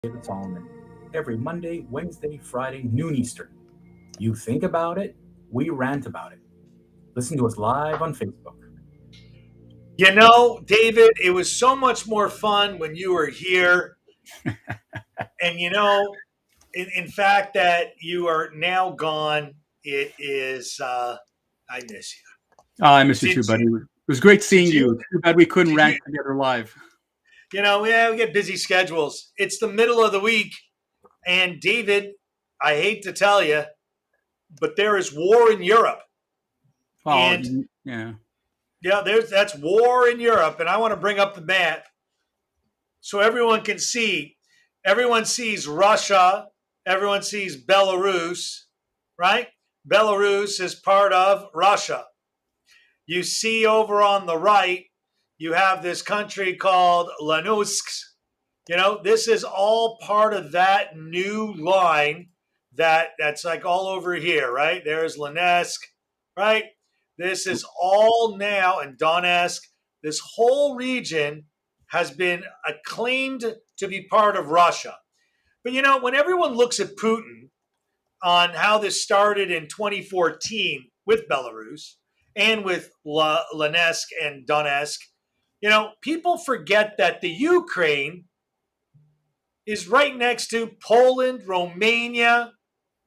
David Solomon every Monday, Wednesday, Friday, noon Eastern. You think about it, we rant about it. Listen to us live on Facebook. David, it was so much more fun when you were here. And in fact, that you are now gone, it is, I miss you. Oh, I miss you Did too, buddy. you, It was great did seeing you. you, It's too bad we couldn't did rant you, together live. we get busy schedules. It's the middle of the week. And David, I hate to tell you, but there is war in Europe. Oh, And yeah. yeah, that's war in Europe. And I want to bring up the map so everyone can see. Everyone sees Russia. Everyone sees Belarus, right? Belarus is part of Russia. You see over on the right, you have this country called Lanusk. This is all part of that new line that's like all over here, right? There's Lanesk, right? This is all now in Donetsk. This whole region has been acclaimed to be part of Russia. But when everyone looks at Putin on how this started in 2014 with Belarus and with Lanesk and Donetsk, people forget that the Ukraine is right next to Poland, Romania,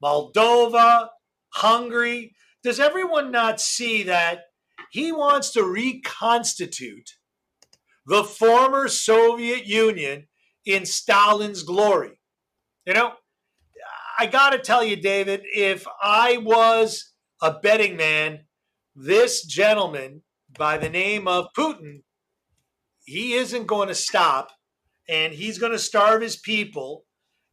Moldova, Hungary. Does everyone not see that he wants to reconstitute the former Soviet Union in Stalin's glory? I got to tell you, David, if I was a betting man, this gentleman by the name of Putin, he isn't going to stop and he's going to starve his people.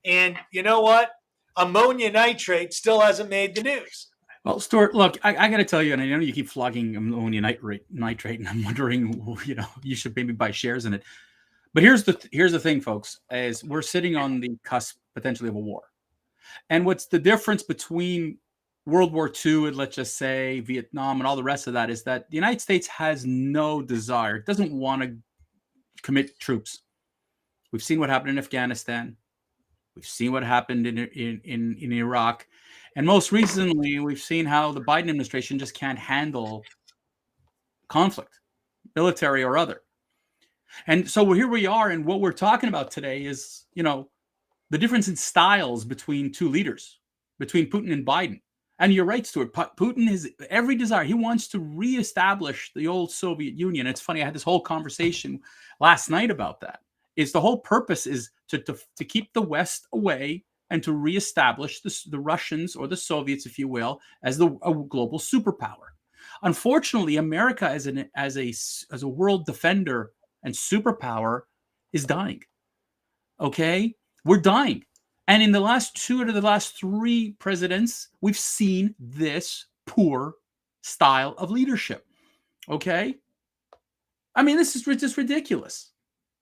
And you know what? Ammonia nitrate still hasn't made the news. Well, Stuart, look, I got to tell you, and I know you keep flogging ammonia nitrate, and I'm wondering, you should maybe buy shares in it. But here's the thing, folks, is we're sitting on the cusp potentially of a war. And what's the difference between World War II and, let's just say, Vietnam and all the rest of that is that the United States has no desire, it doesn't want to commit troops. We've seen what happened in Afghanistan. We've seen what happened in Iraq. And most recently, we've seen how the Biden administration just can't handle conflict, military or other. And so here we are, and what we're talking about today is, the difference in styles between two leaders, between Putin and Biden. And you're right, Stuart. Putin has every desire. He wants to reestablish the old Soviet Union. It's funny. I had this whole conversation last night about that. The whole purpose is to keep the West away and to reestablish the Russians, or the Soviets, if you will, as a global superpower. Unfortunately, America as a world defender and superpower is dying. Okay, we're dying. And in the last 2 out of the last 3 presidents, we've seen this poor style of leadership. Okay, I mean, this is just ridiculous.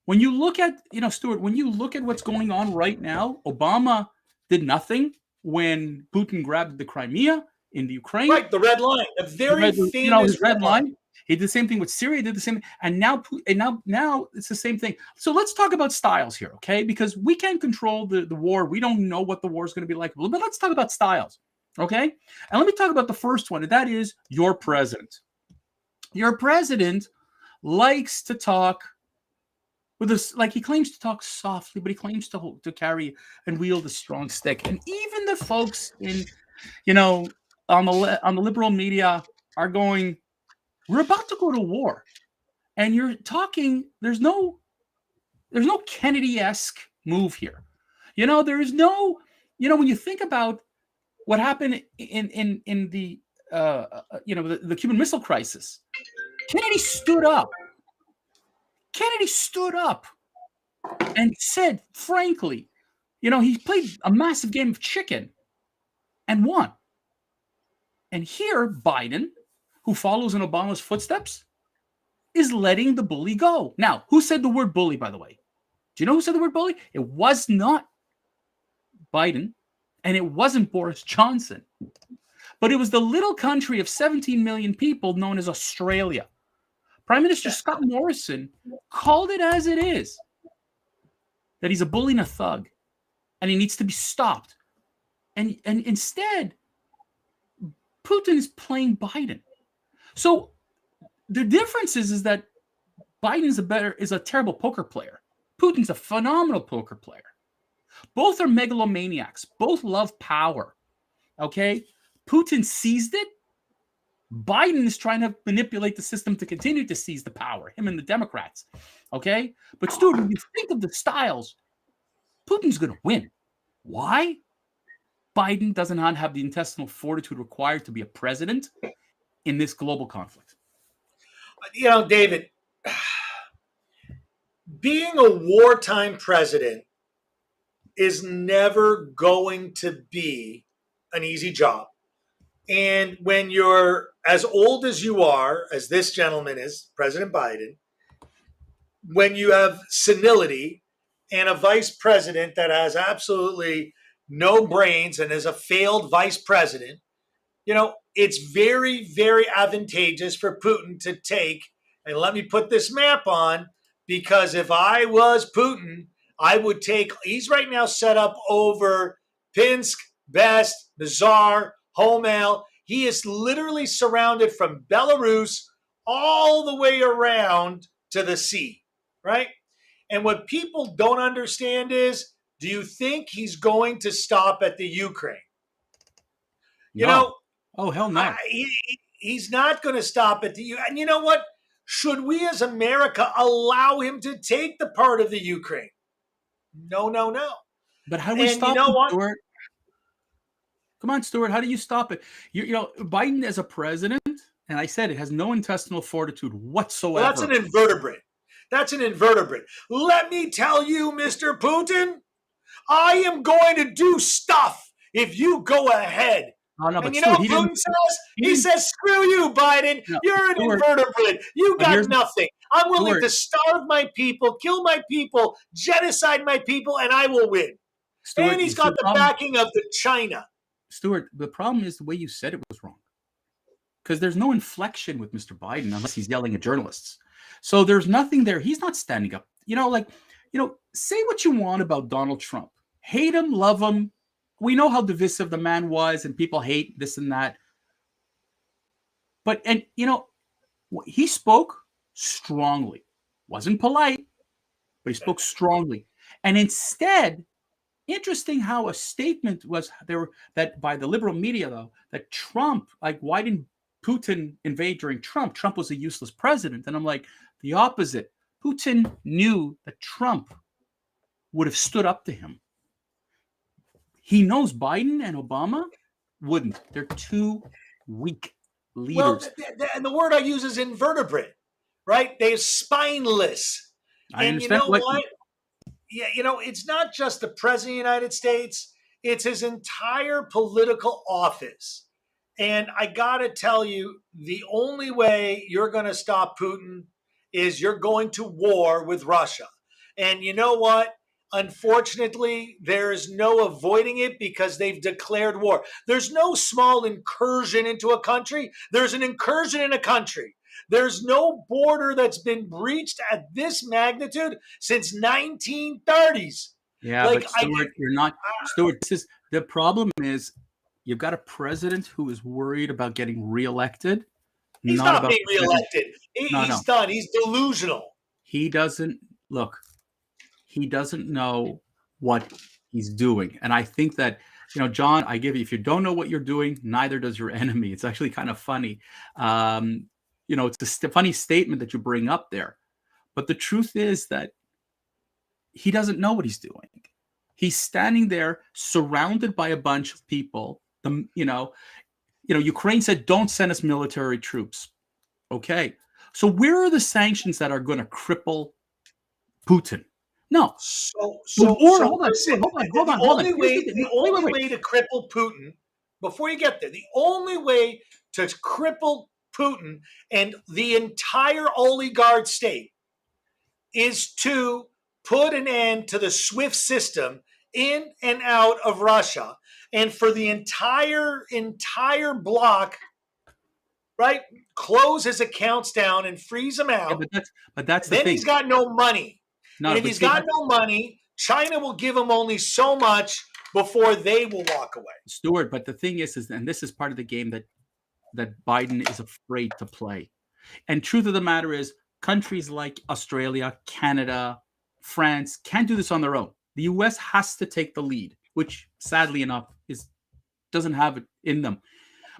When you look at, Stuart, when you look at what's going on right now, Obama did nothing when Putin grabbed the Crimea in the Ukraine. Right, the red line, a very famous his red line. He did the same thing with Syria. Did the same, and now it's the same thing. So let's talk about styles here, okay? Because we can't control the war. We don't know what the war is going to be like. But let's talk about styles, okay? And let me talk about the first one, and that is your president. Your president likes to talk with this, like he claims to talk softly, but he claims to carry and wield a strong stick. And even the folks in, on the liberal media are going, we're about to go to war, and you're talking. There's no Kennedy-esque move here. There is no. When you think about what happened in the the Cuban Missile Crisis, Kennedy stood up. Kennedy stood up and said, frankly, he played a massive game of chicken and won. And here, Biden, who follows in Obama's footsteps, is letting the bully go. Now, who said the word bully, by the way? Do you know who said the word bully? It was not Biden, and it wasn't Boris Johnson. But it was the little country of 17 million people known as Australia. Prime Minister Scott Morrison called it as it is, that he's a bully and a thug. and it needs to be stopped. And instead, Putin is playing Biden. So the difference is that Biden is a terrible poker player. Putin's a phenomenal poker player. Both are megalomaniacs. Both love power. Okay? Putin seized it. Biden is trying to manipulate the system to continue to seize the power, him and the Democrats. Okay? But Stuart, when you think of the styles, Putin's going to win. Why? Biden does not have the intestinal fortitude required to be a president in this global conflict. David, being a wartime president is never going to be an easy job. And when you're as old as you are, as this gentleman is, President Biden, when you have senility and a vice president that has absolutely no brains and is a failed vice president, it's very, very advantageous for Putin to take, and let me put this map on, because if I was Putin, I would take, he's right now set up over Pinsk, Best, Nazar, Homel. He is literally surrounded from Belarus all the way around to the sea, right? And what people don't understand is, do you think he's going to stop at the Ukraine? No. Oh, hell no. He's not going to stop at the Ukraine. And you know what? Should we as America allow him to take the part of the Ukraine? No. But how do we stop it, Stuart? Come on, Stuart. How do you stop it? Biden as a president, and I said it has no intestinal fortitude whatsoever. Well, that's an invertebrate. Let me tell you, Mr. Putin, I am going to do stuff if you go ahead. Oh, no, and Stuart, Putin says? He says, screw you, Biden. No, You're an invertebrate. You got nothing. I'm willing to starve my people, kill my people, genocide my people, and I will win. Stuart, and he's got the backing of the China. Stuart, the problem is the way you said it was wrong. Because there's no inflection with Mr. Biden unless he's yelling at journalists. So there's nothing there. He's not standing up. Say what you want about Donald Trump. Hate him, love him. We know how divisive the man was, and people hate this and that. But, he spoke strongly. Wasn't polite, but he spoke strongly. And instead, interesting how a statement was there that by the liberal media, though, that Trump, why didn't Putin invade during Trump? Trump was a useless president. And I'm like, the opposite. Putin knew that Trump would have stood up to him. He knows Biden and Obama wouldn't. They're too weak leaders. Well, and the word I use is invertebrate, right? They're spineless. I understand. You know what? Yeah, it's not just the president of the United States. It's his entire political office. And I got to tell you, the only way you're going to stop Putin is you're going to war with Russia. And you know what? Unfortunately, there is no avoiding it because they've declared war. There's no small incursion into a country. There's an incursion in a country. There's no border that's been breached at this magnitude since 1930s. Yeah, but Stuart, you're not. Stuart, the problem is you've got a president who is worried about getting reelected. He's not being reelected. He's done. He's delusional. He doesn't know what he's doing. And I think that, John, if you don't know what you're doing, neither does your enemy. It's actually kind of funny. It's a funny statement that you bring up there. But the truth is that he doesn't know what he's doing. He's standing there surrounded by a bunch of people. Ukraine said, don't send us military troops. Okay. So where are the sanctions that are going to cripple Putin? No. Hold on. The only way to cripple Putin, before you get there, the only way to cripple Putin and the entire oligarch state is to put an end to the SWIFT system in and out of Russia, and for the entire bloc, right, close his accounts down and freeze them out. Yeah, but that's the then thing. He's got no money. And if he's got no money, China will give them only so much before they will walk away. Stuart, but the thing is, and this is part of the game that Biden is afraid to play. And truth of the matter is, countries like Australia, Canada, France can't do this on their own. The US has to take the lead, which sadly enough doesn't have it in them.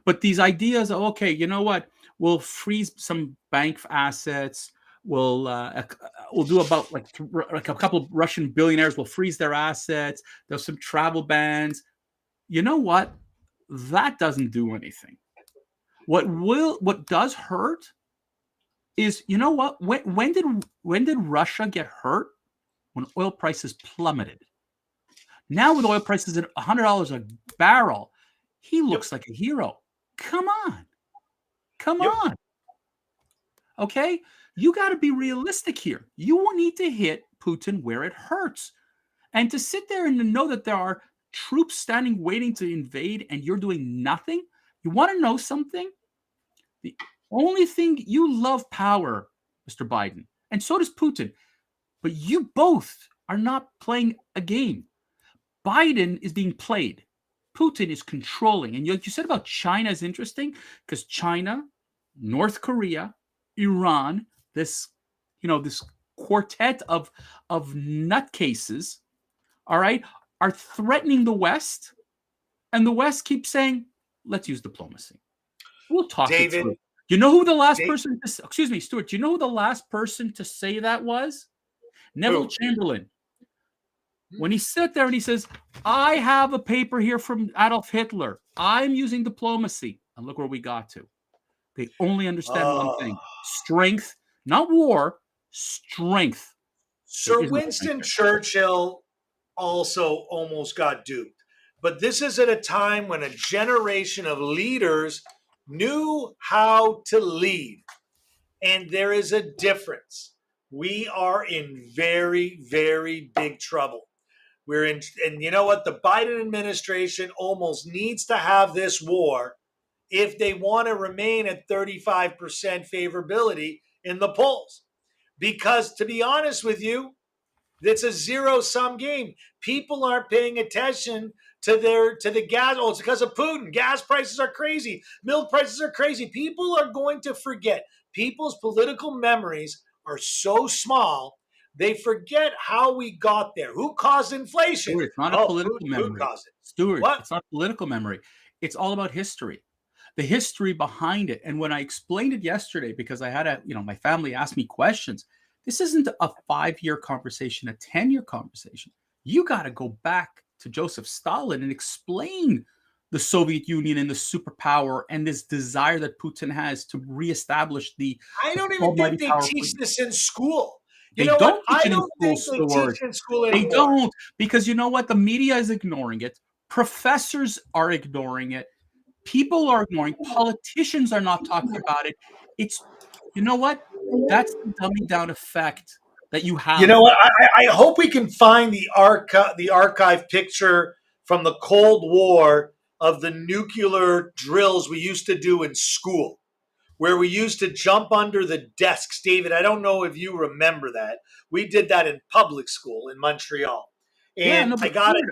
But these ideas of, okay, you know what? We'll freeze some bank assets. We'll do about like a couple of Russian billionaires. We'll freeze their assets. There's some travel bans. You know what? That doesn't do anything. What does hurt is, you know what? When did Russia get hurt? When oil prices plummeted. Now with oil prices at $100 a barrel, he looks like a hero. Come on. Okay? You got to be realistic here. You will need to hit Putin where it hurts. And to sit there and to know that there are troops standing waiting to invade and you're doing nothing, you want to know something? The only thing, you love power, Mr. Biden, and so does Putin, but you both are not playing a game. Biden is being played. Putin is controlling. And you said about China is interesting because China, North Korea, Iran, this quartet of nutcases, all right, are threatening the West, and the West keeps saying, let's use diplomacy. We'll talk it through. You know who the last person, excuse me, Stuart, do you know who the last person to say that was? Neville Chamberlain. When he sat there and he says, I have a paper here from Adolf Hitler. I'm using diplomacy. And look where we got to. They only understand one thing. Strength, not war, strength. Sir Winston Churchill also almost got duped. But this is at a time when a generation of leaders knew how to lead. And there is a difference. We are in very, very big trouble. And you know what? The Biden administration almost needs to have this war if they want to remain at 35% favorability in the polls. Because to be honest with you, it's a zero-sum game. People aren't paying attention to the gas. Oh, it's because of Putin. Gas prices are crazy. Milk prices are crazy. People are going to forget. People's political memories are so small, they forget how we got there. Who caused inflation? Stuart, it's not a political memory. Who caused it? Stuart, it's not political memory. It's all about history. The history behind it. And when I explained it yesterday, because I had my family asked me questions, this isn't a 5-year conversation, a 10-year conversation. You got to go back to Joseph Stalin and explain the Soviet Union and the superpower and this desire that Putin has to reestablish I don't even think they teach this in school. They don't teach it in school. They don't, because you know what? The media is ignoring it. Professors are ignoring it. People are ignoring. Politicians are not talking about it. It's, you know what? That's the dumbing down effect that you have. You know what? I hope we can find the archive picture from the Cold War of the nuclear drills we used to do in school, where we used to jump under the desks. David, I don't know if you remember that. We did that in public school in Montreal. And I got it.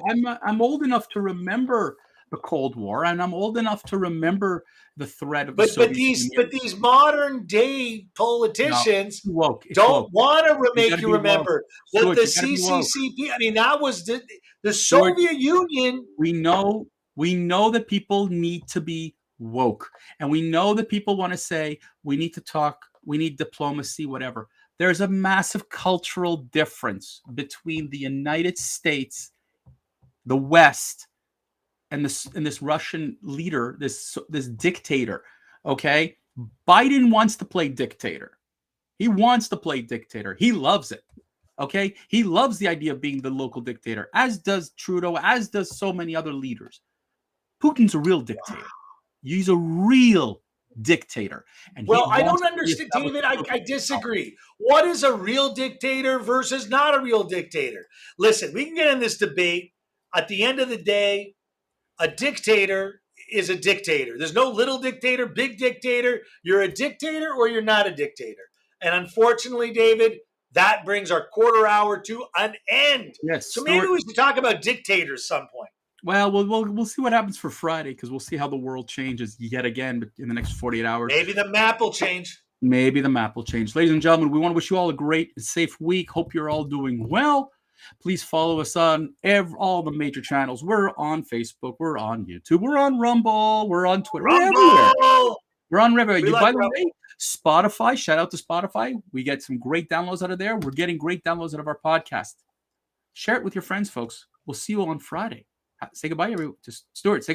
I'm old enough to remember the Cold War, and I'm old enough to remember the threat of the Soviet Union. But these modern day politicians don't want to make you remember what the CCCP. I mean, that was the Soviet Union. We know that people need to be woke, and we know that people want to say we need to talk, we need diplomacy, whatever. There's a massive cultural difference between the United States, the West, and this Russian leader, this dictator. Okay, Biden wants to play dictator. He wants to play dictator. He loves it. Okay, he loves the idea of being the local dictator, as does Trudeau, as does so many other leaders. Putin's a real dictator. He's a real dictator. And I don't understand, David. I disagree. What is a real dictator versus not a real dictator? Listen, we can get in this debate. At the end of the day, a dictator is a dictator. There's no little dictator, big dictator. You're a dictator or you're not a dictator. And unfortunately, David, That brings our quarter hour to an end. Yes. So maybe we should talk about dictators some point. Well, we'll see what happens for Friday, because we'll see how the world changes yet again in the next 48 hours. Maybe the map will change. Maybe the map will change. Ladies and gentlemen, we want to wish you all a great and safe week. Hope you're all doing well. Please follow us on all the major channels. We're on Facebook. We're on YouTube. We're on Rumble. We're on Twitter. We're everywhere. We're on everywhere. By the way, Spotify. Shout out to Spotify. We get some great downloads out of there. We're getting great downloads out of our podcast. Share it with your friends, folks. We'll see you on Friday. Say goodbye, everyone. Just Stuart, say goodbye.